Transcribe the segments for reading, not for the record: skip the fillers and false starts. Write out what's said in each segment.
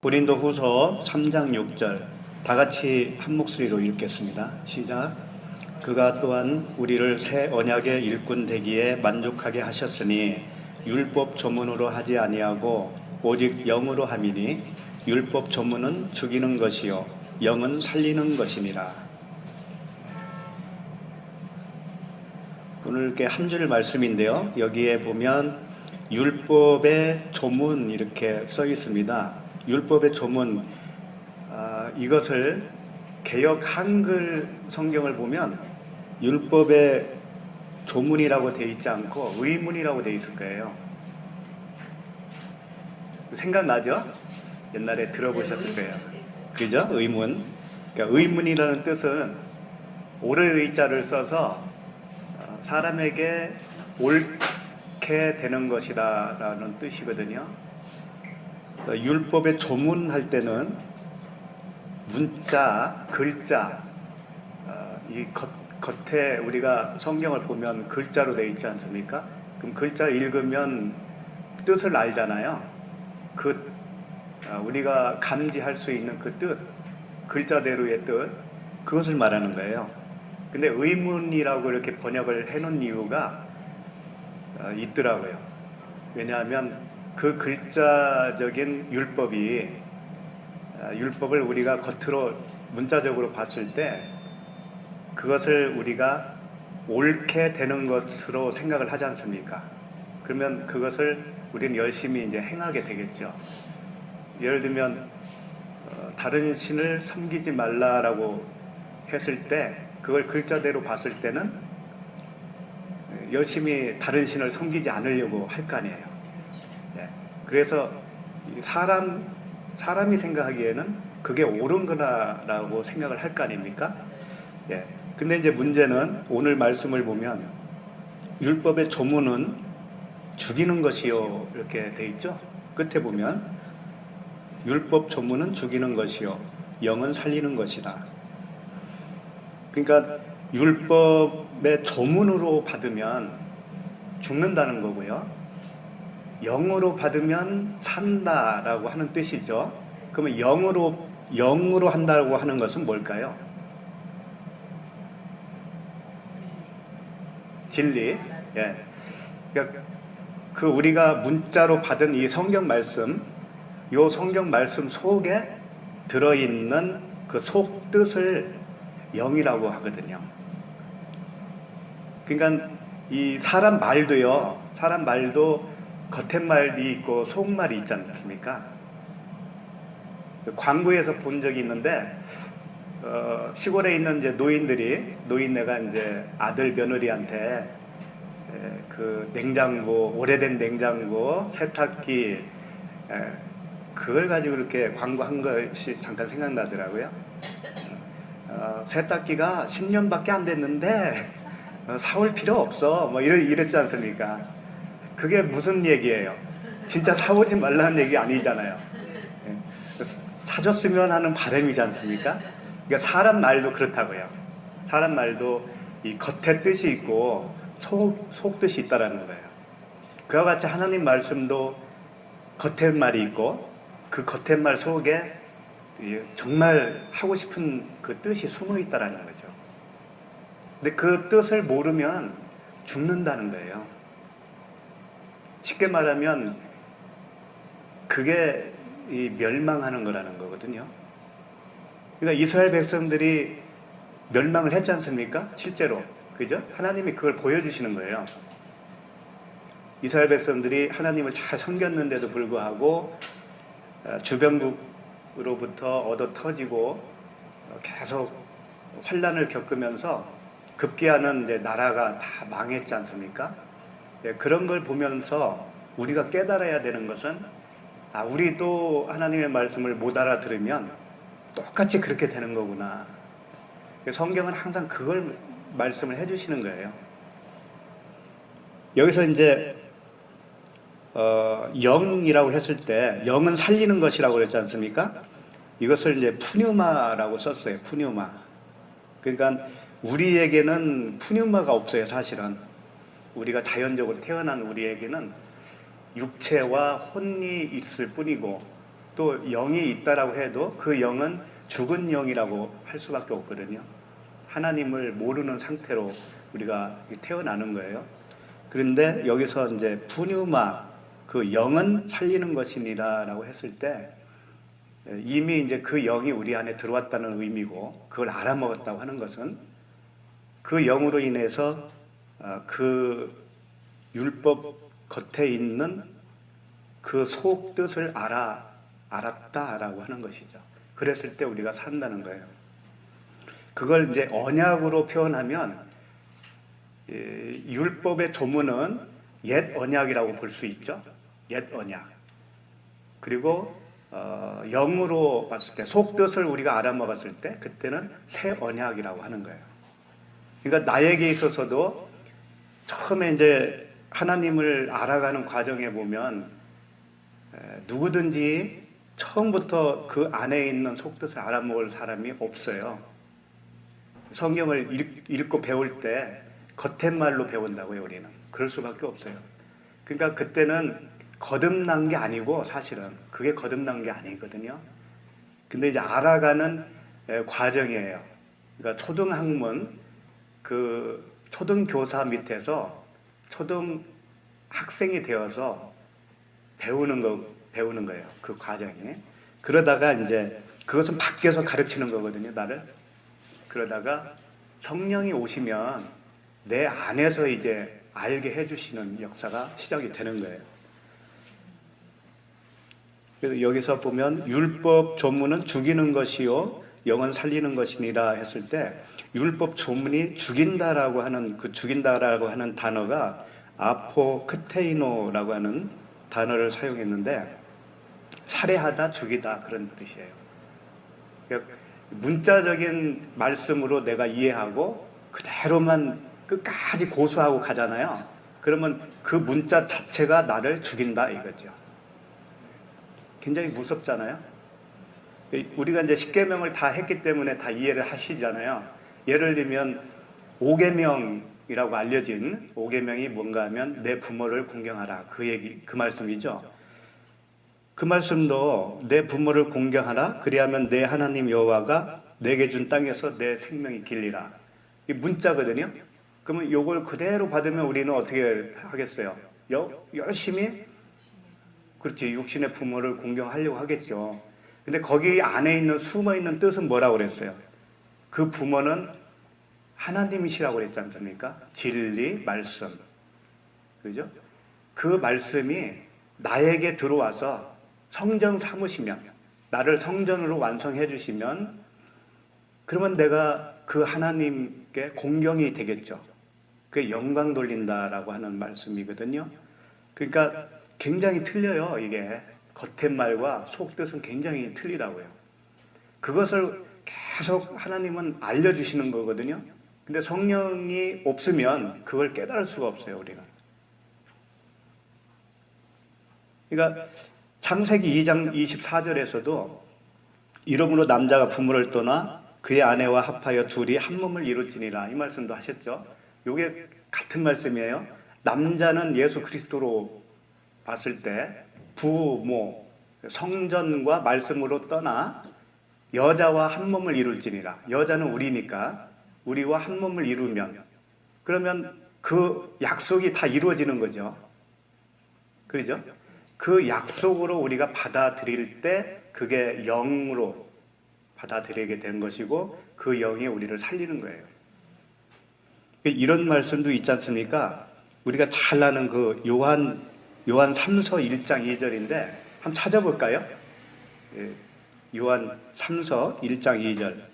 고린도후서 3장 6절 다 같이 한 목소리로 읽겠습니다. 시작. 그가 또한 우리를 새 언약의 일꾼 되기에 만족하게 하셨으니 율법 조문으로 하지 아니하고 오직 영으로 함이니 율법 조문은 죽이는 것이요 영은 살리는 것이니라. 오늘 이렇게 한 줄 말씀인데요. 여기에 보면 율법의 조문 이렇게 써 있습니다. 율법의 조문, 이것을 개역 한글 성경을 보면 율법의 조문이라고 되어 있지 않고 의문이라고 되어 있을 거예요. 생각나죠? 옛날에 들어보셨을 거예요. 그죠? 의문. 그러니까 의문이라는 뜻은 옳을 의자를 써서 사람에게 옳게 되는 것이다 라는 뜻이거든요. 율법의 조문할 때는 문자, 글자, 이 겉에 우리가 성경을 보면 글자로 되어 있지 않습니까? 그럼 글자 읽으면 뜻을 알잖아요. 우리가 감지할 수 있는 그 뜻, 글자대로의 뜻, 그것을 말하는 거예요. 근데 의문이라고 이렇게 번역을 해놓은 이유가 있더라고요. 왜냐하면 그 글자적인 율법을 우리가 겉으로 문자적으로 봤을 때 그것을 우리가 옳게 되는 것으로 생각을 하지 않습니까? 그러면 그것을 우리는 열심히 이제 행하게 되겠죠. 예를 들면 다른 신을 섬기지 말라라고 했을 때 그걸 글자대로 봤을 때는 열심히 다른 신을 섬기지 않으려고 할 거 아니에요. 그래서 사람이 생각하기에는 그게 옳은 거라고 생각을 할 거 아닙니까? 근데 이제 문제는 오늘 말씀을 보면 율법의 조문은 죽이는 것이요 이렇게 돼 있죠. 끝에 보면 율법 조문은 죽이는 것이요 영은 살리는 것이다. 그러니까 율법의 조문으로 받으면 죽는다는 거고요. 영으로 받으면 산다라고 하는 뜻이죠. 그러면 영으로 한다고 하는 것은 뭘까요? 진리. 그러니까 우리가 문자로 받은 이 성경 말씀, 이 성경 말씀 속에 들어있는 그 속 뜻을 영이라고 하거든요. 그러니까 이 사람 말도 겉말이 있고 속말이 있지 않습니까? 광고에서 본 적이 있는데 시골에 있는 이제 노인네가 이제 아들 며느리한테 그 냉장고, 오래된 냉장고, 세탁기 그걸 가지고 이렇게 광고한 것이 잠깐 생각나더라고요. 세탁기가 10년밖에 안 됐는데 사올 필요 없어 뭐 이랬지 않습니까? 그게 무슨 얘기예요? 진짜 사오지 말라는 얘기 아니잖아요. 사줬으면 하는 바람이지 않습니까? 그러니까 사람 말도 그렇다고요. 사람 말도 이 겉에 뜻이 있고 속 뜻이 있다라는 거예요. 그와 같이 하나님 말씀도 겉에 말이 있고 그 겉에 말 속에 정말 하고 싶은 그 뜻이 숨어 있다라는 거죠. 근데 그 뜻을 모르면 죽는다는 거예요. 쉽게 말하면 그게 멸망하는 거라는 거거든요. 그러니까 이스라엘 백성들이 멸망을 했지 않습니까? 실제로. 그죠? 하나님이 그걸 보여주시는 거예요. 이스라엘 백성들이 하나님을 잘 섬겼는데도 불구하고 주변국으로부터 얻어 터지고 계속 환난을 겪으면서 급기야는 이제 나라가 다 망했지 않습니까? 그런 걸 보면서 우리가 깨달아야 되는 것은 우리도 하나님의 말씀을 못 알아들으면 똑같이 그렇게 되는 거구나. 성경은 항상 그걸 말씀을 해주시는 거예요. 여기서 이제 영이라고 했을 때 영은 살리는 것이라고 그랬지 않습니까? 이것을 이제 푸뉴마라고 썼어요. 푸뉴마. 그러니까 우리에게는 푸뉴마가 없어요. 사실은 우리가 자연적으로 태어난 우리에게는 육체와 혼이 있을 뿐이고 또 영이 있다라고 해도 그 영은 죽은 영이라고 할 수밖에 없거든요. 하나님을 모르는 상태로 우리가 태어나는 거예요. 그런데 여기서 이제 푸뉴마, 그 영은 살리는 것이니라라고 했을 때 이미 이제 그 영이 우리 안에 들어왔다는 의미고, 그걸 알아먹었다고 하는 것은 그 영으로 인해서 그 율법 겉에 있는 그 속 뜻을 알았다라고 하는 것이죠. 그랬을 때 우리가 산다는 거예요. 그걸 이제 언약으로 표현하면 율법의 조문은 옛 언약이라고 볼 수 있죠. 옛 언약. 그리고 영으로 봤을 때, 속뜻을 우리가 알아먹었을 때 그때는 새 언약이라고 하는 거예요. 그러니까 나에게 있어서도 처음에 이제 하나님을 알아가는 과정에 보면 누구든지 처음부터 그 안에 있는 속뜻을 알아먹을 사람이 없어요. 성경을 읽고 배울 때 겉헥말로 배운다고요, 우리는. 그럴 수밖에 없어요. 그러니까 그때는 거듭난 게 아니고, 사실은 그게 거듭난 게 아니거든요. 근데 이제 알아가는 과정이에요. 그러니까 초등학문, 그 초등교사 밑에서 초등학생이 되어서 배우는 거예요. 그 과정이. 그러다가 이제 그것은 밖에서 가르치는 거거든요, 나를. 그러다가 성령이 오시면 내 안에서 이제 알게 해주시는 역사가 시작이 되는 거예요. 그래서 여기서 보면 율법 조문은 죽이는 것이요 영은 살리는 것이니라 했을 때, 율법 조문이 죽인다라고 하는 그 죽인다라고 하는 단어가 아포크테이노라고 하는 단어를 사용했는데, 살해하다, 죽이다, 그런 뜻이에요. 그러니까 문자적인 말씀으로 내가 이해하고 그대로만 끝까지 고수하고 가잖아요. 그러면 그 문자 자체가 나를 죽인다 이거죠. 굉장히 무섭잖아요. 우리가 이제 십계명을 다 했기 때문에 다 이해를 하시잖아요. 예를 들면 5계명이라고 알려진 5계명이 뭔가 하면 내 부모를 공경하라, 그 말씀이죠. 그 말씀도 내 부모를 공경하라, 그리하면 내 하나님 여호와가 내게 준 땅에서 내 생명이 길리라. 이 문자거든요. 그러면 이걸 그대로 받으면 우리는 어떻게 하겠어요? 열심히, 그렇지, 육신의 부모를 공경하려고 하겠죠. 근데 거기 안에 있는 숨어 있는 뜻은 뭐라고 그랬어요? 그 부모는 하나님이시라고 그랬지 않습니까? 진리, 말씀. 그죠? 그 말씀이 나에게 들어와서 성전 삼으시면, 나를 성전으로 완성해 주시면, 그러면 내가 그 하나님께 공경이 되겠죠. 그게 영광 돌린다라고 하는 말씀이거든요. 그러니까 굉장히 틀려요, 이게. 겉헥말과 속뜻은 굉장히 틀리다고요. 그것을 계속 하나님은 알려주시는 거거든요. 근데 성령이 없으면 그걸 깨달을 수가 없어요, 우리는. 그러니까 창세기 2장 24절에서도 이러므로 남자가 부모를 떠나 그의 아내와 합하여 둘이 한 몸을 이룰지니라, 이 말씀도 하셨죠. 이게 같은 말씀이에요. 남자는 예수 그리스도로 봤을 때 부모, 성전과 말씀으로 떠나 여자와 한 몸을 이룰지니라. 여자는 우리니까 우리와 한 몸을 이루면, 그러면 그 약속이 다 이루어지는 거죠. 그렇죠? 그 약속으로 우리가 받아들일 때 그게 영으로 받아들이게 된 것이고, 그 영이 우리를 살리는 거예요. 이런 말씀도 있지 않습니까? 우리가 잘 아는 그 요한 3서 1장 2절인데 한번 찾아볼까요? 요한 3서 1장 2절.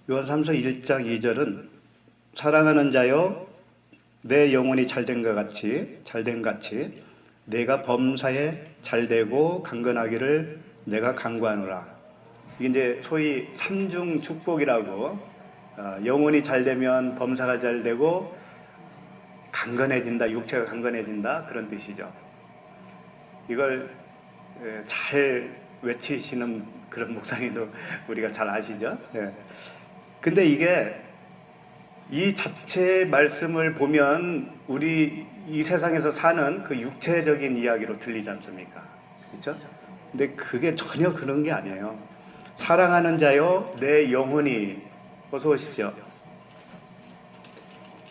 요한 3서 1장 2절은 사랑하는 자여 내 영혼이 잘된 같이 내가 범사에 잘되고 강건하기를 내가 간구하노라. 이게 이제 소위 삼중 축복이라고, 영혼이 잘되면 범사가 잘되고 강건해진다, 육체가 강건해진다, 그런 뜻이죠. 이걸 잘 외치시는 그런 목사님도 우리가 잘 아시죠? 예. 근데 이게 이 자체 말씀을 보면 우리 이 세상에서 사는 그 육체적인 이야기로 들리지 않습니까? 그렇죠? 근데 그게 전혀 그런 게 아니에요. 사랑하는 자여 내 영혼이, 어서 오십시오.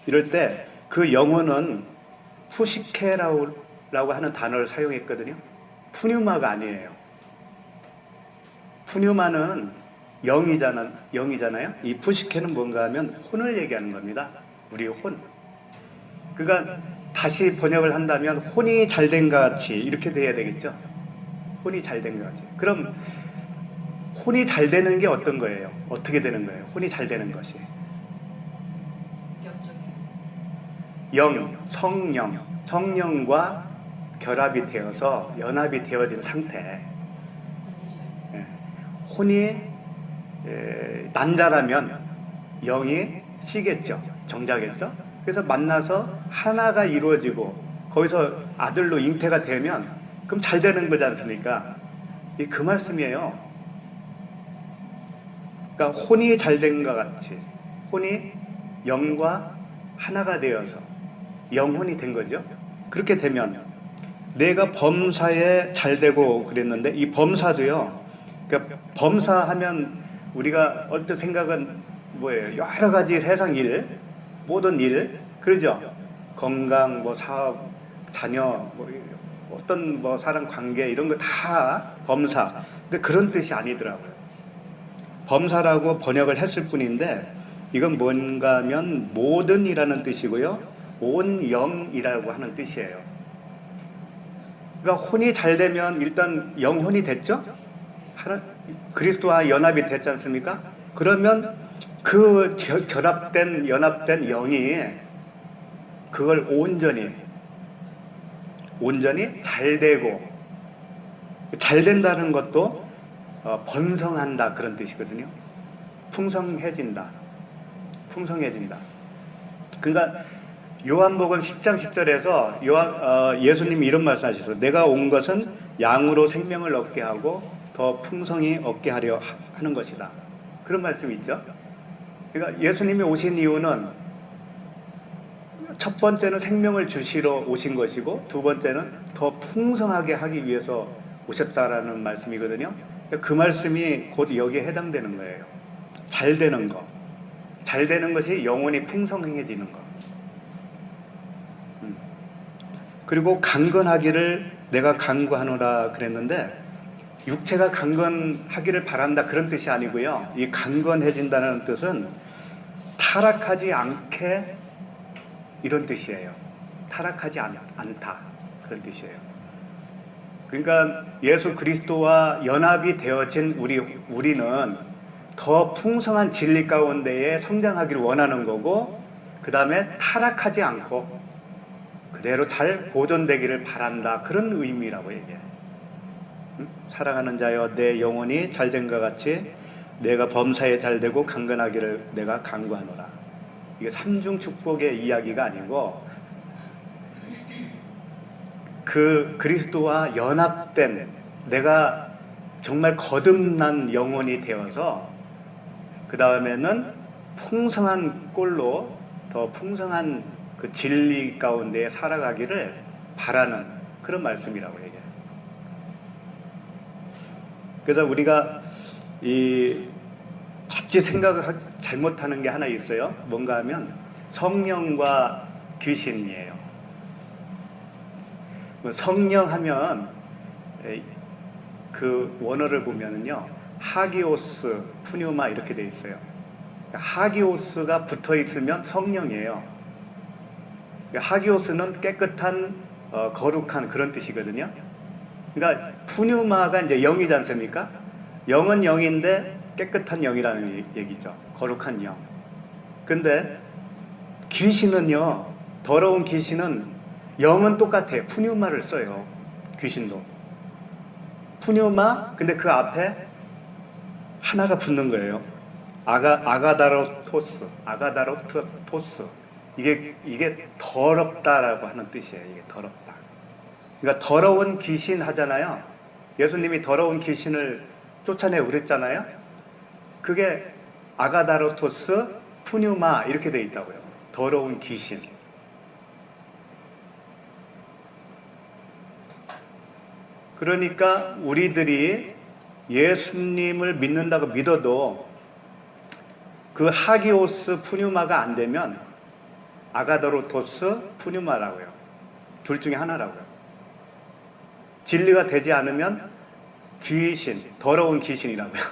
이럴 때 그 영혼은 푸시케라고 하는 단어를 사용했거든요. 푸뉴마가 아니에요. 푸뉴마는 영이잖아요. 이 푸시케는 뭔가 하면 혼을 얘기하는 겁니다. 우리의 혼. 그러니까 다시 번역을 한다면 혼이 잘된 것 같이 이렇게 돼야 되겠죠. 혼이 잘된 것 같이. 그럼 혼이 잘 되는 게 어떤 거예요? 어떻게 되는 거예요? 혼이 잘 되는 것이. 성령과 결합이 되어서 연합이 되어진 상태. 혼이 난자라면 영이 씨겠죠. 정자겠죠. 그래서 만나서 하나가 이루어지고 거기서 아들로 잉태가 되면 그럼 잘 되는 거지 않습니까? 그 말씀이에요. 그러니까 혼이 잘 된 것 같이 혼이 영과 하나가 되어서 영혼이 된 거죠. 그렇게 되면 내가 범사에 잘 되고 그랬는데 이 범사도요. 그러니까 범사하면 우리가 얼핏 생각은 뭐예요? 여러 가지 세상 일, 모든 일, 그러죠? 건강, 뭐 사업, 자녀, 뭐 어떤 뭐 사람 관계 이런 거 다 범사. 근데 그런 뜻이 아니더라고요. 범사라고 번역을 했을 뿐인데 이건 뭔가 하면 모든이라는 뜻이고요. 온 영이라고 하는 뜻이에요. 그러니까 혼이 잘 되면 일단 영혼이 됐죠? 그리스도와 연합이 됐지 않습니까? 그러면 그 결합된 연합된 영이 그걸 온전히 잘 되고, 잘 된다는 것도 번성한다 그런 뜻이거든요. 풍성해진다. 그러니까 요한복음 10장 10절에서 예수님이 이런 말씀하셨어요. 내가 온 것은 양으로 생명을 얻게 하고 더 풍성히 얻게 하려 하는 것이다. 그런 말씀이 있죠. 그러니까 예수님이 오신 이유는 첫 번째는 생명을 주시러 오신 것이고 두 번째는 더 풍성하게 하기 위해서 오셨다라는 말씀이거든요. 그 말씀이 곧 여기에 해당되는 거예요. 잘 되는 거. 잘 되는 것이 영혼이 풍성해지는 거. 그리고 강건하기를 내가 간구하노라 그랬는데 육체가 강건하기를 바란다 그런 뜻이 아니고요. 이 강건해진다는 뜻은 타락하지 않게 이런 뜻이에요. 타락하지 않다 그런 뜻이에요. 그러니까 예수 그리스도와 연합이 되어진 우리는 더 풍성한 진리 가운데에 성장하기를 원하는 거고 그 다음에 타락하지 않고 그대로 잘 보존되기를 바란다 그런 의미라고 얘기해요. 사랑하는 자여 내 영혼이 잘된 것 같이 내가 범사에 잘되고 강건하기를 내가 간구하노라. 이게 삼중 축복의 이야기가 아니고 그 그리스도와 연합된 내가 정말 거듭난 영혼이 되어서 그 다음에는 풍성한 꼴로 더 풍성한 그 진리 가운데 살아가기를 바라는 그런 말씀이라고 얘기해요. 그래서 우리가 이 자칫 생각을 잘못하는 게 하나 있어요. 뭔가 하면 성령과 귀신이에요. 성령 하면 그 원어를 보면은요 하기오스, 푸뉴마 이렇게 돼 있어요. 하기오스가 붙어 있으면 성령이에요. 하기오스는 깨끗한 거룩한 그런 뜻이거든요. 그러니까 푸뉴마가 이제 영이지 않습니까? 영은 영인데 깨끗한 영이라는 얘기죠. 거룩한 영. 근데 귀신은요, 더러운 귀신은 영은 똑같아요. 푸뉴마를 써요. 귀신도. 푸뉴마, 근데 그 앞에 하나가 붙는 거예요. 아가다로토스. 이게 더럽다라고 하는 뜻이에요. 이게 더럽다. 그러니까 더러운 귀신 하잖아요. 예수님이 더러운 귀신을 쫓아내고 그랬잖아요. 그게 아가다로토스 푸뉴마 이렇게 돼 있다고요. 더러운 귀신. 그러니까 우리들이 예수님을 믿는다고 믿어도 그 하기오스 푸뉴마가 안 되면 아가다로토스 푸뉴마라고요. 둘 중에 하나라고요. 진리가 되지 않으면 귀신, 더러운 귀신이라고요.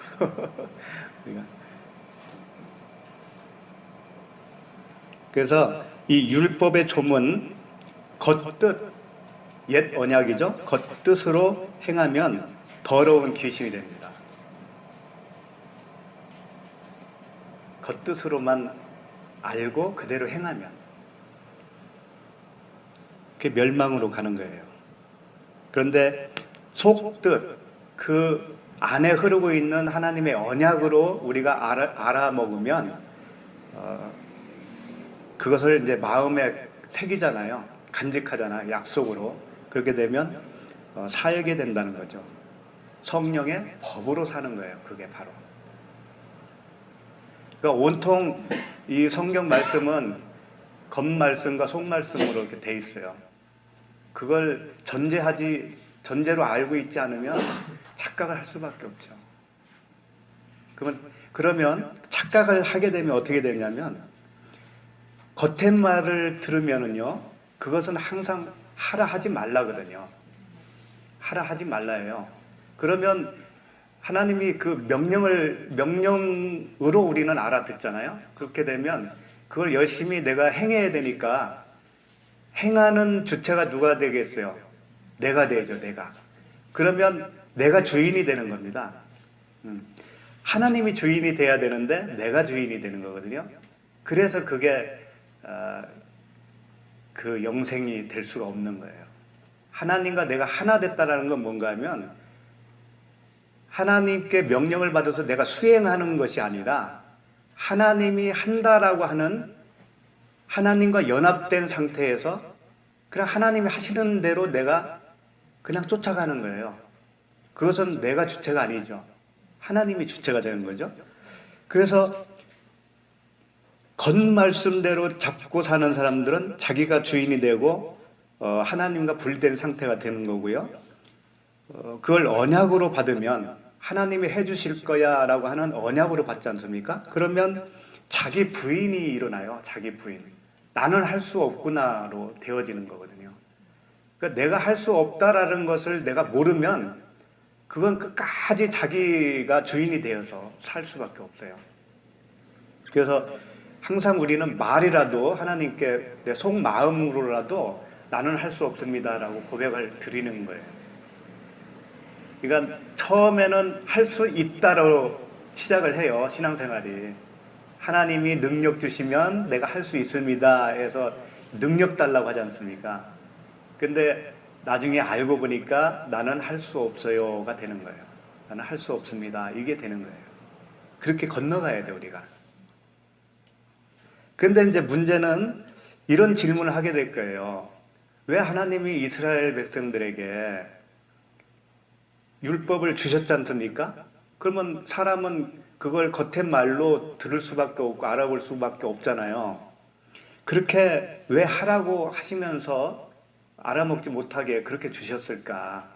그래서 이 율법의 조문, 겉뜻, 옛 언약이죠. 겉뜻으로 행하면 더러운 귀신이 됩니다. 겉뜻으로만 알고 그대로 행하면 그게 멸망으로 가는 거예요. 그런데 속뜻, 그 안에 흐르고 있는 하나님의 언약으로 우리가 알아먹으면 그것을 이제 마음에 새기잖아요. 간직하잖아요. 약속으로. 그렇게 되면 살게 된다는 거죠. 성령의 법으로 사는 거예요. 그게 바로. 그러니까 온통 이 성경 말씀은 겉말씀과 속말씀으로 이렇게 돼 있어요. 그걸 전제로 알고 있지 않으면 착각을 할 수밖에 없죠. 그러면 착각을 하게 되면 어떻게 되냐면 겉의 말을 들으면은요, 그것은 항상 하라 하지 말라거든요. 하라 하지 말라예요. 그러면 하나님이 그 명령으로 우리는 알아듣잖아요. 그렇게 되면 그걸 열심히 내가 행해야 되니까 행하는 주체가 누가 되겠어요? 내가 되죠, 내가. 그러면 내가 주인이 되는 겁니다. 하나님이 주인이 돼야 되는데 내가 주인이 되는 거거든요. 그래서 그게 그 영생이 될 수가 없는 거예요. 하나님과 내가 하나 됐다는 건 뭔가 하면 하나님께 명령을 받아서 내가 수행하는 것이 아니라 하나님이 한다라고 하는 하나님과 연합된 상태에서 그냥 하나님이 하시는 대로 내가 그냥 쫓아가는 거예요. 그것은 내가 주체가 아니죠. 하나님이 주체가 되는 거죠. 그래서 겉말씀대로 잡고 사는 사람들은 자기가 주인이 되고 하나님과 분리된 상태가 되는 거고요. 그걸 언약으로 받으면 하나님이 해주실 거야 라고 하는 언약으로 받지 않습니까? 그러면 자기 부인이 일어나요. 자기 부인. 나는 할 수 없구나로 되어지는 거거든요. 그러니까 내가 할 수 없다라는 것을 내가 모르면 그건 끝까지 자기가 주인이 되어서 살 수밖에 없어요. 그래서 항상 우리는 말이라도 하나님께 내 속마음으로라도 나는 할 수 없습니다라고 고백을 드리는 거예요. 그러니까 처음에는 할 수 있다로 시작을 해요. 신앙생활이. 하나님이 능력 주시면 내가 할 수 있습니다 해서 능력 달라고 하지 않습니까? 근데 나중에 알고 보니까 나는 할 수 없어요가 되는 거예요. 나는 할 수 없습니다. 이게 되는 거예요. 그렇게 건너가야 돼 우리가. 근데 이제 문제는 이런 질문을 하게 될 거예요. 왜 하나님이 이스라엘 백성들에게 율법을 주셨지 않습니까? 그러면 사람은 그걸 겉의 말로 들을 수밖에 없고 알아볼 수밖에 없잖아요. 그렇게 왜 하라고 하시면서 알아먹지 못하게 그렇게 주셨을까?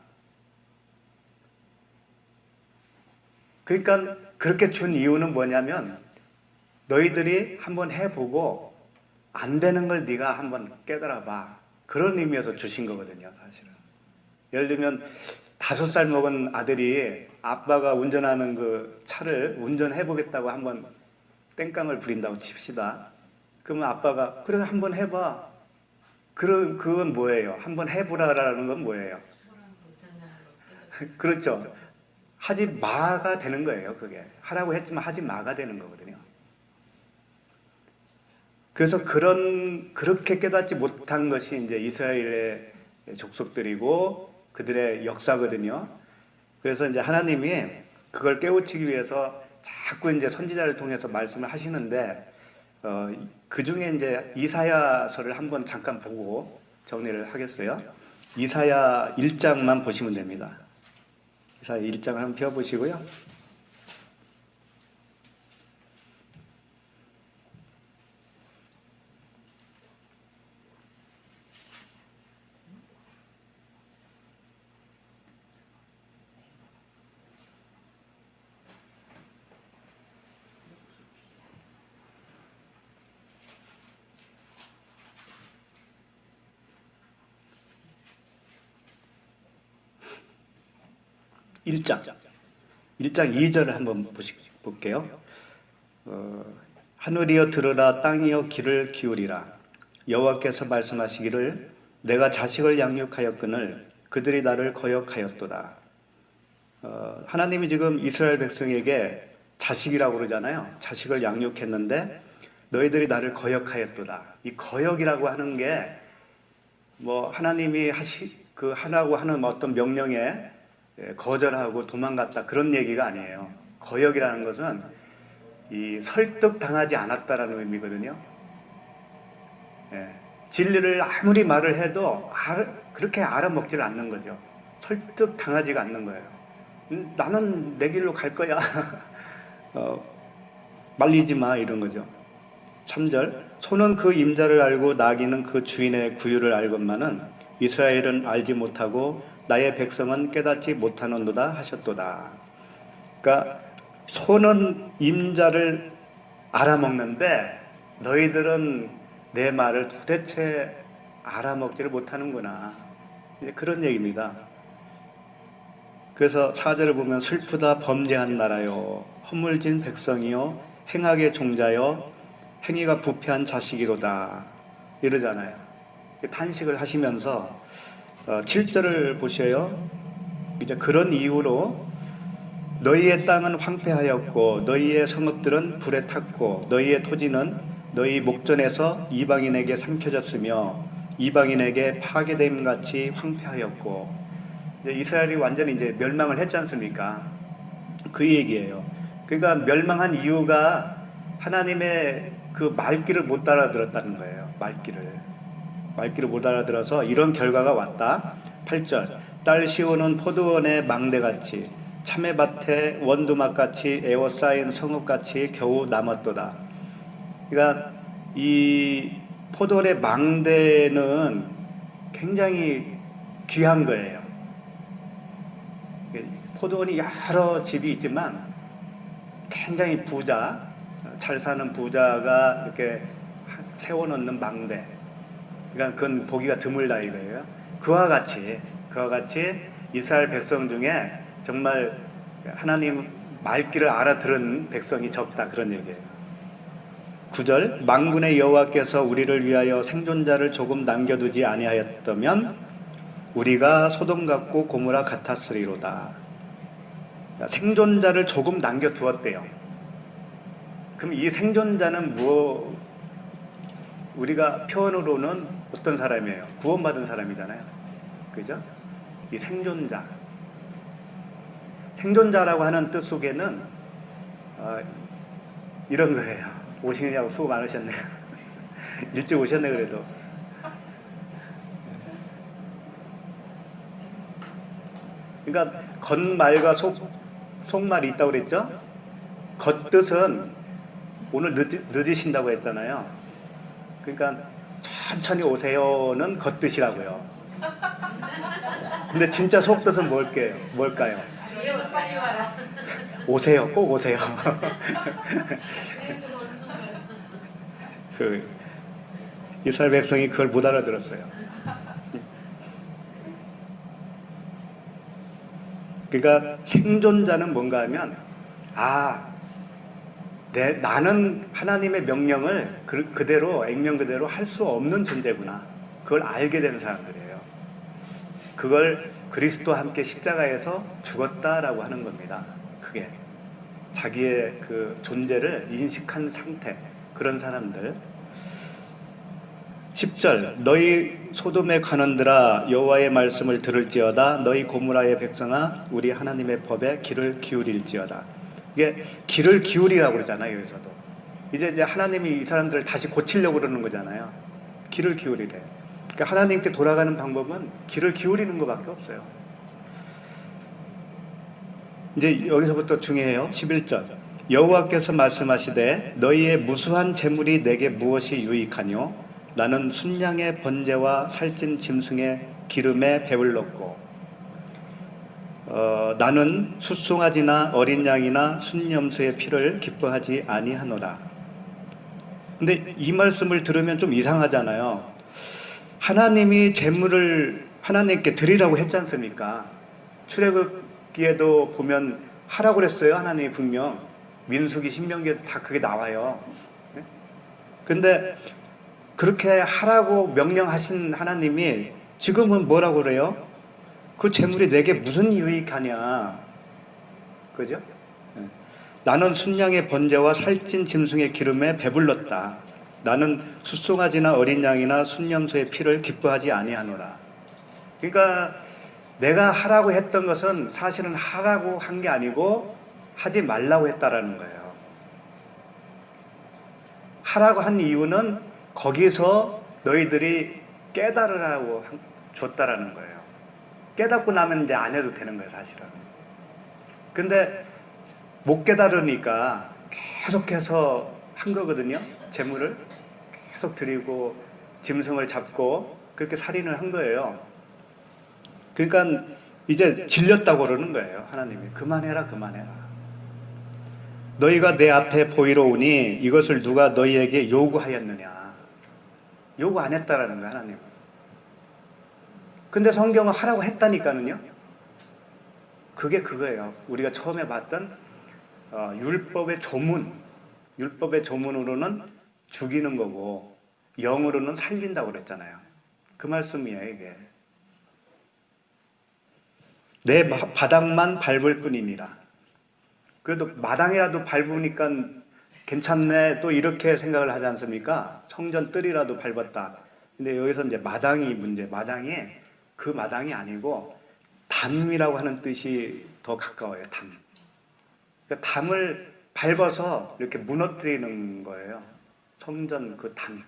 그러니까 그렇게 준 이유는 뭐냐면 너희들이 한번 해보고 안 되는 걸 네가 한번 깨달아 봐. 그런 의미에서 주신 거거든요, 사실은. 예를 들면 5살 먹은 아들이 아빠가 운전하는 그 차를 운전해보겠다고 한번 땡깡을 부린다고 칩시다. 그러면 아빠가 그래 한번 해봐. 그건 뭐예요? 한번 해보라라는 건 뭐예요? 그렇죠. 하지 마가 되는 거예요. 그게 하라고 했지만 하지 마가 되는 거거든요. 그래서 그렇게 깨닫지 못한 것이 이제 이스라엘의 족속들이고 그들의 역사거든요. 그래서 이제 하나님이 그걸 깨우치기 위해서 자꾸 이제 선지자를 통해서 말씀을 하시는데 그 중에 이제 이사야서를 한번 잠깐 보고 정리를 하겠어요. 이사야 1장만 보시면 됩니다. 이사야 1장을 한번 펴보시고요. 일장 2절을 한번 볼게요. 하늘이여 들으라, 땅이여 귀를 기울이라. 여호와께서 말씀하시기를 내가 자식을 양육하였거늘 그들이 나를 거역하였도다. 하나님이 지금 이스라엘 백성에게 자식이라고 그러잖아요. 자식을 양육했는데 너희들이 나를 거역하였도다. 이 거역이라고 하는 게 뭐 하나님이 하라고 하는 어떤 명령에 거절하고 도망갔다 그런 얘기가 아니에요. 거역이라는 것은 이 설득당하지 않았다라는 의미거든요. 진리를 아무리 말을 해도 그렇게 알아먹지를 않는 거죠. 설득당하지가 않는 거예요. 나는 내 길로 갈 거야. 말리지 마, 이런 거죠. 3절 소는 그 임자를 알고 나귀는 그 주인의 구유를 알건만은 이스라엘은 알지 못하고 나의 백성은 깨닫지 못하는도다 하셨도다. 그러니까 소는 임자를 알아먹는데 너희들은 내 말을 도대체 알아먹지를 못하는구나. 그런 얘기입니다. 그래서 4절을 보면 슬프다 범죄한 나라요 허물진 백성이요 행악의 종자요 행위가 부패한 자식이로다 이러잖아요. 탄식을 하시면서 7절을 보셔요. 이제 그런 이유로 너희의 땅은 황폐하였고 너희의 성읍들은 불에 탔고 너희의 토지는 너희 목전에서 이방인에게 삼켜졌으며 이방인에게 파괴됨 같이 황폐하였고, 이제 이스라엘이 완전히 이제 멸망을 했지 않습니까? 그 얘기예요. 그러니까 멸망한 이유가 하나님의 그 말귀를 못 알아들었다는 거예요. 말귀를 못 알아들어서 이런 결과가 왔다. 8절 딸 시온은 포도원의 망대같이 참외밭에 원두막같이 에워싸인 성읍같이 겨우 남았도다. 그러니까 이 포도원의 망대는 굉장히 귀한 거예요. 포도원이 여러 집이 있지만 굉장히 잘 사는 부자가 이렇게 세워놓는 망대, 그러니까 그건 보기가 드물다 이거예요. 그와 같이 이스라엘 백성 중에 정말 하나님 말귀를 알아들은 백성이 적다, 그런 얘기예요. 9절 만군의 여호와께서 우리를 위하여 생존자를 조금 남겨두지 아니하였다면 우리가 소돔 같고 고모라 같았으리로다. 생존자를 조금 남겨두었대요. 그럼 이 생존자는 우리가 표현으로는 어떤 사람이에요? 구원받은 사람이잖아요. 그죠? 이 생존자라고 하는 뜻 속에는 이런 거예요. 오시느냐고 수고 많으셨네요. 일찍 오셨네 그래도. 그러니까 겉말과 속말이 있다고 그랬죠? 겉뜻은 오늘 늦으신다고 했잖아요. 그러니까 천천히 오세요는 겉뜻이라고요. 근데 진짜 속뜻은 뭘까요? 오세요, 꼭 오세요. 이스라엘 백성이 그걸 못 알아들었어요. 그러니까 생존자는 뭔가 하면 나는 하나님의 명령을 액면 그대로 할 수 없는 존재구나, 그걸 알게 되는 사람들이에요. 그걸 그리스도와 함께 십자가에서 죽었다라고 하는 겁니다. 그게 자기의 그 존재를 인식한 상태, 그런 사람들. 10절 너희 소돔의 관원들아 여호와의 말씀을 들을지어다. 너희 고무라의 백성아 우리 하나님의 법에 귀를 기울일지어다. 이게 귀를 기울이라고 그러잖아요. 여기서도 이제 하나님이 이 사람들을 다시 고치려고 그러는 거잖아요. 귀를 기울이래. 그러니까 하나님께 돌아가는 방법은 귀를 기울이는 것밖에 없어요. 이제 여기서부터 중요해요. 11절. 여호와께서 말씀하시되 너희의 무수한 재물이 내게 무엇이 유익하뇨? 나는 순양의 번제와 살찐 짐승의 기름에 배불렀고 나는 숫송아지나 어린 양이나 순염소의 피를 기뻐하지 아니하노라. 근데 이 말씀을 들으면 좀 이상하잖아요. 하나님이 재물을 하나님께 드리라고 했지 않습니까? 출애굽기에도 보면 하라고 그랬어요. 하나님이 분명 민수기 신명기에도 다 그게 나와요. 근데 그렇게 하라고 명령하신 하나님이 지금은 뭐라고 그래요? 그 재물이 내게 무슨 유익하냐, 그죠? 나는 순양의 번제와 살찐 짐승의 기름에 배불렀다. 나는 숫송아지나 어린 양이나 순염소의 피를 기뻐하지 아니하노라. 그러니까 내가 하라고 했던 것은 사실은 하라고 한 게 아니고 하지 말라고 했다라는 거예요. 하라고 한 이유는 거기서 너희들이 깨달으라고 줬다라는 거예요. 깨닫고 나면 이제 안 해도 되는 거예요, 사실은. 근데 못 깨달으니까 계속해서 한 거거든요. 재물을 계속 드리고 짐승을 잡고 그렇게 살인을 한 거예요. 그러니까 이제 질렸다고 그러는 거예요. 하나님이 그만해라, 그만해라. 너희가 내 앞에 보이러 오니 이것을 누가 너희에게 요구하였느냐. 요구 안 했다라는 거예요, 하나님은. 근데 성경은 하라고 했다니까는요. 그게 그거예요. 우리가 처음에 봤던 율법의 조문. 율법의 조문으로는 죽이는 거고 영으로는 살린다고 그랬잖아요. 그 말씀이에요, 이게. 내 바닥만 밟을 뿐이니라. 그래도 마당이라도 밟으니까 괜찮네, 또 이렇게 생각을 하지 않습니까? 성전 뜰이라도 밟았다. 근데 여기서 이제 마당이 문제, 마당이 그 마당이 아니고 담이라고 하는 뜻이 더 가까워요. 담. 그러니까 담을 밟아서 이렇게 무너뜨리는 거예요. 성전 그 담.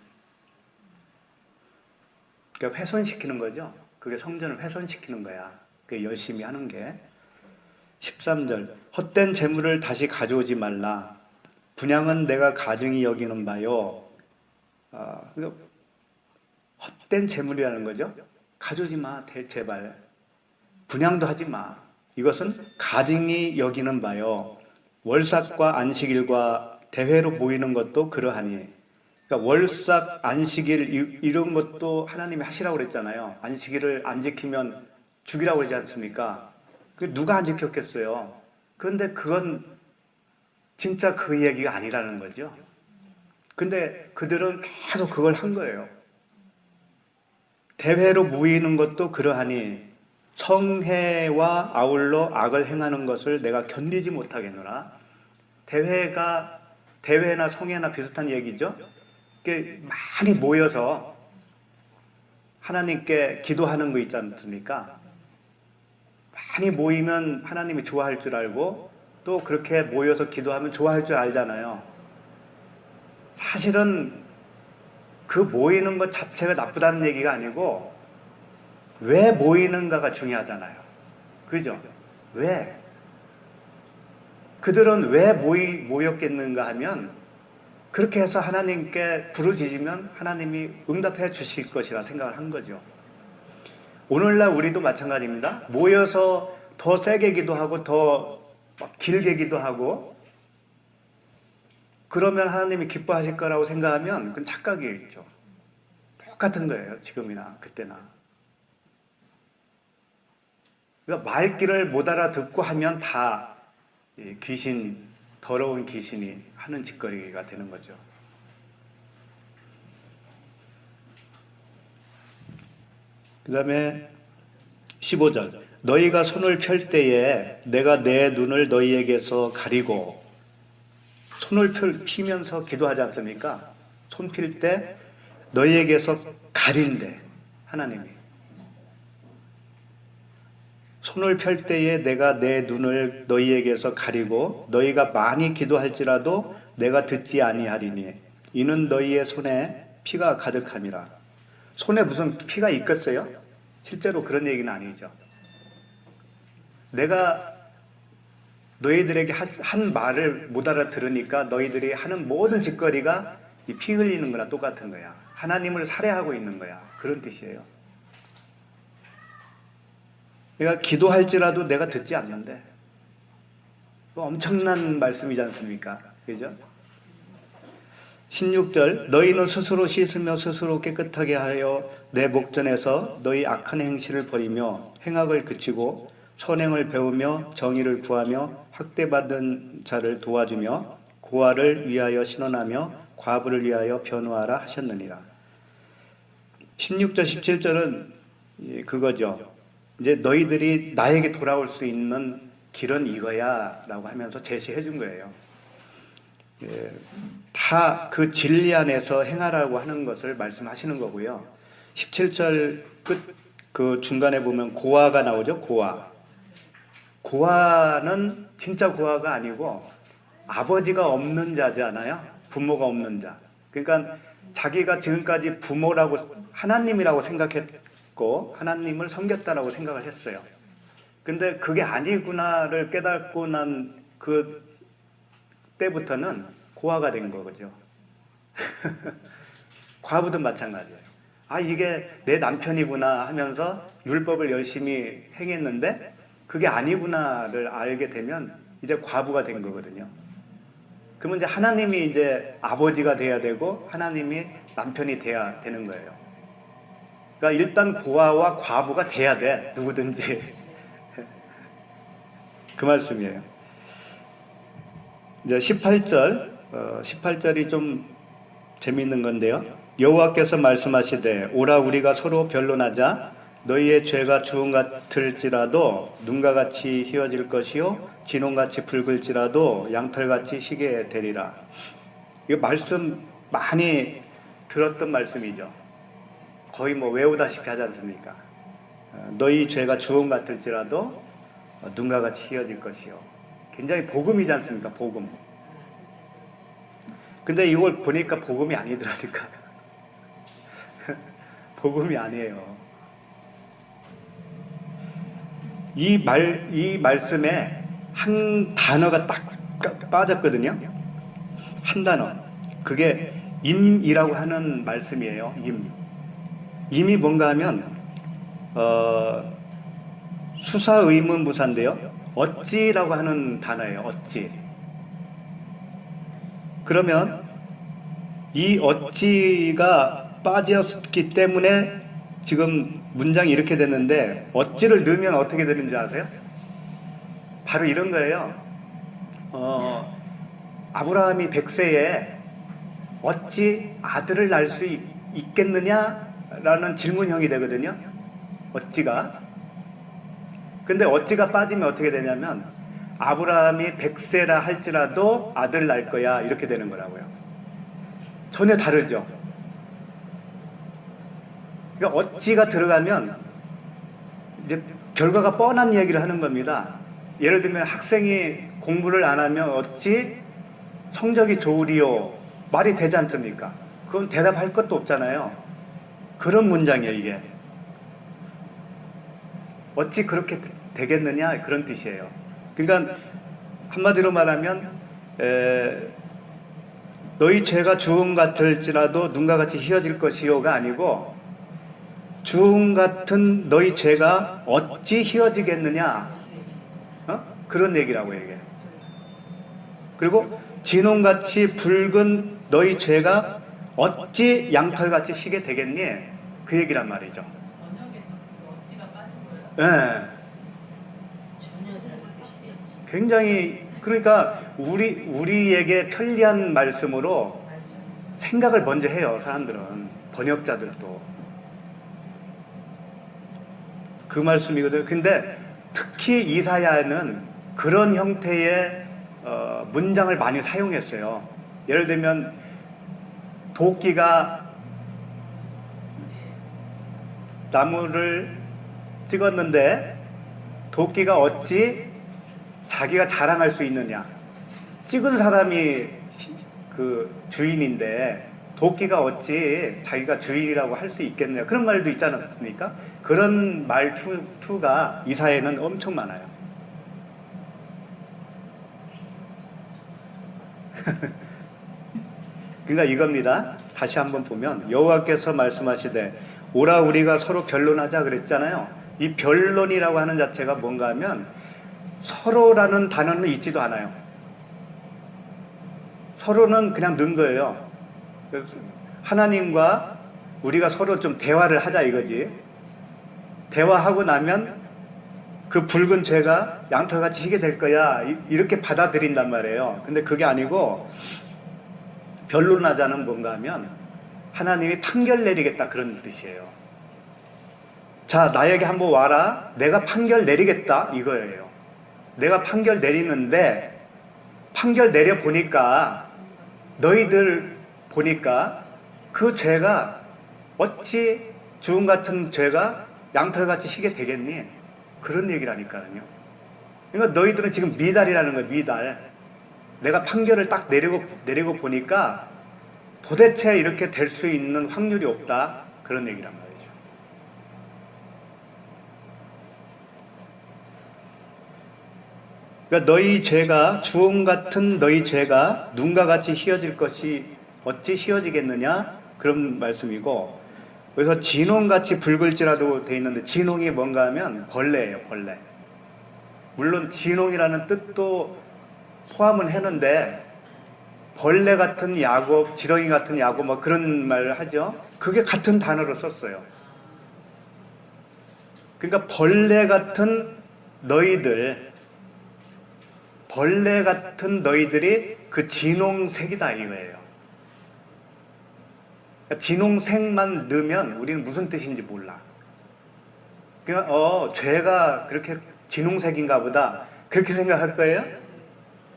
그러니까 훼손시키는 거죠. 그게 성전을 훼손시키는 거야. 그 열심히 하는 게. 13절. 헛된 재물을 다시 가져오지 말라. 분양은 내가 가증히 여기는 바요. 헛된 재물이라는 거죠. 가져오지 마, 제발. 분양도 하지 마. 이것은 가증히 여기는 바요. 월삭과 안식일과 대회로 모이는 것도 그러하니. 그러니까 월삭, 안식일 이런 것도 하나님이 하시라고 그랬잖아요. 안식일을 안 지키면 죽이라고 그러지 않습니까? 그 누가 안 지켰겠어요? 그런데 그건 진짜 그 얘기가 아니라는 거죠. 근데 그들은 계속 그걸 한 거예요. 대회로 모이는 것도 그러하니 성회와 아울러 악을 행하는 것을 내가 견디지 못하겠노라. 대회나 성회나 비슷한 얘기죠. 많이 모여서 하나님께 기도하는 거 있지 않습니까? 많이 모이면 하나님이 좋아할 줄 알고 또 그렇게 모여서 기도하면 좋아할 줄 알잖아요. 사실은 그 모이는 것 자체가 나쁘다는 얘기가 아니고 왜 모이는가가 중요하잖아요. 그죠? 왜? 그들은 왜 모였겠는가 하면 그렇게 해서 하나님께 부르짖으면 하나님이 응답해 주실 것이라 생각을 한 거죠. 오늘날 우리도 마찬가지입니다. 모여서 더 세게 기도하고 더 길게 기도하고 그러면 하나님이 기뻐하실 거라고 생각하면 그건 착각이죠. 똑같은 거예요. 지금이나 그때나. 그러니까 말귀를 못 알아듣고 하면 다 귀신, 더러운 귀신이 하는 짓거리가 되는 거죠. 그 다음에 15절. 너희가 손을 펼 때에 내가 내 눈을 너희에게서 가리고, 손을 피면서 기도하지 않습니까? 손 필 때 너희에게서 가린대, 하나님이. 손을 펼 때에 내가 내 눈을 너희에게서 가리고 너희가 많이 기도할지라도 내가 듣지 아니하리니 이는 너희의 손에 피가 가득함이라. 손에 무슨 피가 있겠어요? 실제로 그런 얘기는 아니죠. 내가 너희들에게 한 말을 못 알아들으니까 너희들이 하는 모든 짓거리가 이 피 흘리는 거나 똑같은 거야. 하나님을 살해하고 있는 거야. 그런 뜻이에요. 내가 기도할지라도 내가 듣지 않는데, 엄청난 말씀이지 않습니까? 그죠? 16절, 너희는 스스로 씻으며 스스로 깨끗하게 하여 내 목전에서 너희 악한 행실을 버리며 행악을 그치고 선행을 배우며 정의를 구하며 학대받은 자를 도와주며 고아를 위하여 신원하며 과부를 위하여 변호하라 하셨느니라. 16절 17절은 그거죠. 이제 너희들이 나에게 돌아올 수 있는 길은 이거야 라고 하면서 제시해 준 거예요. 다 그 진리 안에서 행하라고 하는 것을 말씀하시는 거고요. 17절 끝 그 중간에 보면 고아가 나오죠. 고아는 진짜 고아가 아니고 아버지가 없는 자잖아요. 부모가 없는 자. 그러니까 자기가 지금까지 부모라고 하나님이라고 생각했고 하나님을 섬겼다라고 생각을 했어요. 근데 그게 아니구나를 깨닫고 난 그 때부터는 고아가 된 거죠. 과부도 마찬가지예요. 아, 이게 내 남편이구나 하면서 율법을 열심히 행했는데 그게 아니구나를 알게 되면 이제 과부가 된 거거든요. 그러면 이제 하나님이 이제 아버지가 돼야 되고 하나님이 남편이 돼야 되는 거예요. 그러니까 일단 고아와 과부가 돼야 돼. 누구든지. 그 말씀이에요. 이제 18절이 좀 재미있는 건데요. 여호와께서 말씀하시되 오라 우리가 서로 변론하자. 너희의 죄가 주홍 같을지라도 눈과 같이 희어질 것이요 진홍같이 붉을지라도 양털같이 희게 되리라. 이 말씀 많이 들었던 말씀이죠. 거의 뭐 외우다시피 하지 않습니까? 너희 죄가 주홍 같을지라도 눈과 같이 희어질 것이요. 굉장히 복음이지 않습니까? 복음. 근데 이걸 보니까 복음이 아니더라니까. 복음이 아니에요. 이 말씀에 한 단어가 딱 빠졌거든요. 한 단어. 그게 임이라고 하는 말씀이에요. 임이 뭔가 하면 수사 의문 부사인데요. 어찌라고 하는 단어예요. 어찌. 그러면 이 어찌가 빠졌기 때문에 지금 문장이 이렇게 됐는데 어찌를 넣으면 어떻게 되는지 아세요? 바로 이런 거예요. 아브라함이 100세에 어찌 아들을 낳을 수 있겠느냐라는 질문형이 되거든요. 어찌가. 근데 어찌가 빠지면 어떻게 되냐면 아브라함이 100세라 할지라도 아들 낳을 거야 이렇게 되는 거라고요. 전혀 다르죠. 그러니까 어찌가 들어가면 이제 결과가 뻔한 얘기를 하는 겁니다. 예를 들면 학생이 공부를 안 하면 어찌 성적이 좋으리요 말이 되지 않습니까? 그건 대답할 것도 없잖아요. 그런 문장이에요. 이게 어찌 그렇게 되겠느냐 그런 뜻이에요. 그러니까 한마디로 말하면 너희 죄가 주홍 같을지라도 눈과 같이 희어질 것이요가 아니고 주홍 같은 너희 죄가 어찌 희어지겠느냐 그런 얘기라고 얘기해요. 그리고 진홍같이 붉은 너희 죄가 어찌 양털같이 희게 되겠니? 그 얘기란 말이죠. 네. 굉장히 그러니까 우리에게 편리한 말씀으로 생각을 먼저 해요. 사람들은 번역자들도 그 말씀이거든요. 근데 특히 이사야는 그런 형태의 문장을 많이 사용했어요. 예를 들면 도끼가 나무를 찍었는데 도끼가 어찌 자기가 자랑할 수 있느냐. 찍은 사람이 그 주인인데 도끼가 어찌 자기가 주일이라고 할 수 있겠냐, 그런 말도 있지 않았습니까? 그런 말투가 이 사회에는 엄청 많아요. 그러니까 이겁니다. 다시 한번 보면 여호와께서 말씀하시되 오라 우리가 서로 변론하자 그랬잖아요. 이 변론이라고 하는 자체가 뭔가 하면 서로라는 단어는 있지도 않아요. 서로는 그냥 는 거예요. 하나님과 우리가 서로 좀 대화를 하자 이거지. 대화하고 나면 그 붉은 죄가 양털같이 희게 될 거야, 이렇게 받아들인단 말이에요. 근데 그게 아니고 변론하자는 뭔가 하면 하나님이 판결 내리겠다, 그런 뜻이에요. 자, 나에게 한번 와라, 내가 판결 내리겠다, 이거예요. 내가 판결 내리는데 판결 내려보니까 너희들 보니까 그 죄가 어찌 주음 같은 죄가 양털같이 희게 되겠니? 그런 얘기라니까요. 그러니까 너희들은 지금 미달이라는 거예요. 미달. 내가 판결을 딱 내리고 보니까 도대체 이렇게 될 수 있는 확률이 없다, 그런 얘기란 말이죠. 그러니까 너희 죄가, 주홍 같은 너희 죄가 눈과 같이 희어질 것이 어찌 희어지겠느냐, 그런 말씀이고, 그래서 진홍같이 붉을지라도 돼 있는데, 진홍이 뭔가 하면 벌레예요, 벌레. 물론 진홍이라는 뜻도 포함은 했는데 벌레 같은 야곱, 지렁이 같은 야곱, 뭐 그런 말을 하죠. 그게 같은 단어로 썼어요. 그러니까 벌레 같은 너희들, 벌레 같은 너희들이 그 진홍색이다 이거예요. 그러니까 진홍색만 넣으면 우리는 무슨 뜻인지 몰라. 그러니까 죄가 그렇게 진홍색인가 보다, 그렇게 생각할 거예요.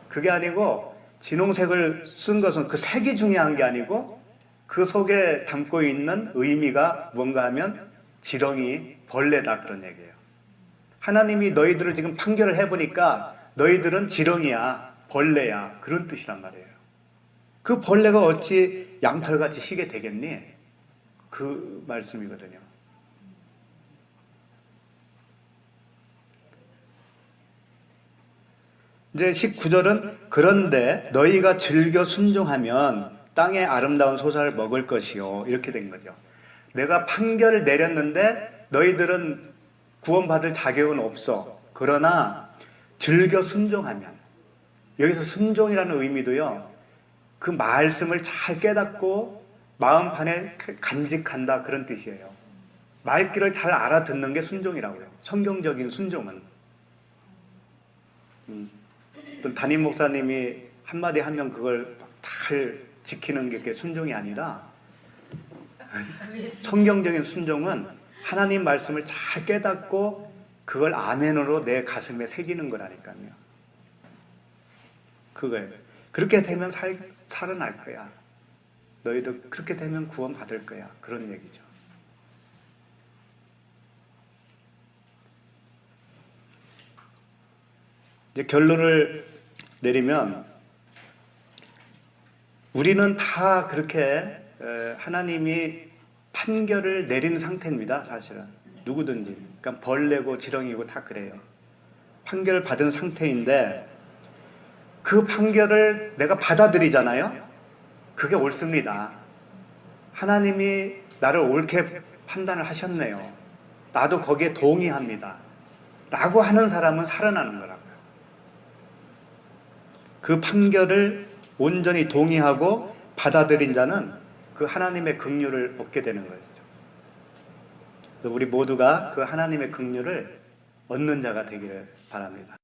그게 아니고 진홍색을 쓴 것은 그 색이 중요한 게 아니고 그 속에 담고 있는 의미가 뭔가 하면 지렁이, 벌레다, 그런 얘기예요. 하나님이 너희들을 지금 판결을 해보니까 너희들은 지렁이야, 벌레야, 그런 뜻이란 말이에요. 그 벌레가 어찌 양털같이 희게 되겠니? 그 말씀이거든요. 이제 19절은 그런데 너희가 즐겨 순종하면 땅의 아름다운 소사를 먹을 것이요, 이렇게 된 거죠. 내가 판결을 내렸는데 너희들은 구원받을 자격은 없어. 그러나 즐겨 순종하면, 여기서 순종이라는 의미도요, 그 말씀을 잘 깨닫고 마음판에 간직한다, 그런 뜻이에요. 말귀를 잘 알아듣는 게 순종이라고요. 성경적인 순종은. 또 담임 목사님이 한마디 하면 그걸 잘 지키는 게 순종이 아니라, 성경적인 순종은 하나님 말씀을 잘 깨닫고 그걸 아멘으로 내 가슴에 새기는 거라니까요. 그거예요. 그렇게 되면 살아날 거야. 너희도 그렇게 되면 구원 받을 거야, 그런 얘기죠. 이제 결론을 내리면 우리는 다 그렇게 하나님이 판결을 내리는 상태입니다. 사실은 누구든지. 그러니까 벌레고 지렁이고 다 그래요. 판결을 받은 상태인데 그 판결을 내가 받아들이잖아요. 그게 옳습니다. 하나님이 나를 옳게 판단을 하셨네요. 나도 거기에 동의합니다. 라고 하는 사람은 살아나는 거라고요. 그 판결을 온전히 동의하고 받아들인 자는 그 하나님의 긍휼을 얻게 되는 거죠. 우리 모두가 그 하나님의 긍휼을 얻는 자가 되기를 바랍니다.